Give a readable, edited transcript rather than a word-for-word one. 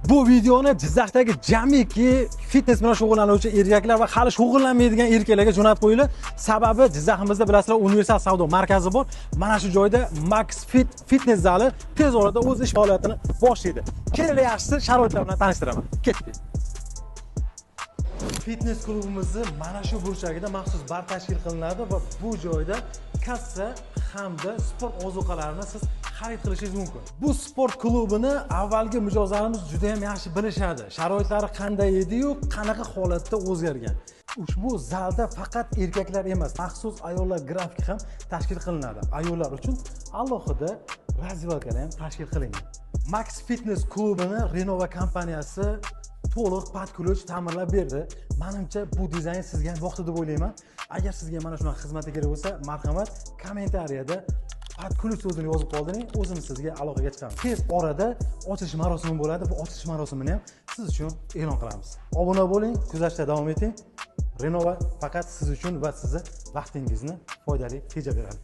Bu videoni Jizzaxdagi jamiki fitness bilan shug'ullanuvchi erkaklar va hali shug'ullanmaydigan erkaklarga jo'natib qo'yildi. Sababi Jizzaximizda bilasizlar, universal savdo markazi bor. Mana shu joyda Max Fit fitness zali tez orada o'z ish faoliyatini boshlaydi. Kelinglar, yaxshisi sharoitlar bilan tanishtiraman. Ketdik. Fitness klubimizni mana shu burchagida maxsus bar tashkil qilinadi va bu joyda kassa hamda sport ozuqalarini siz xarid qilishingiz mumkin. Bu sport klubini avvalgi mijozlarimiz juda ham yaxshi bilishadi. Sharoitlari qanday edi-yu, qanaqa holatda o'zgargan. Ushbu zalda faqat erkaklar emas, maxsus ayollar grafik ham tashkil qilinadi. Ayollar uchun alohida razvedkalar ham tashkil qilingan. Max Fitness klubini Renova kompaniyasi to'liq pat kulch ta'mirlab berdi. Menimcha bu dizayn sizga ham yoqdi deb o'ylayman. Agar sizga mana shunaqa xizmat kerak bo'lsa, marhamat kommentariyada pat kulch so'zini yozib qoldiring, o'zim sizga aloqaga chiqaman. Tez orada ochilish marosimi bo'ladi. Bu ochilish marosimini ham siz uchun e'lon qilamiz. Obuna bo'ling, kuzatishda davom eting. Renova faqat siz uchun va sizni vaqtingizni foydali tejab beradi.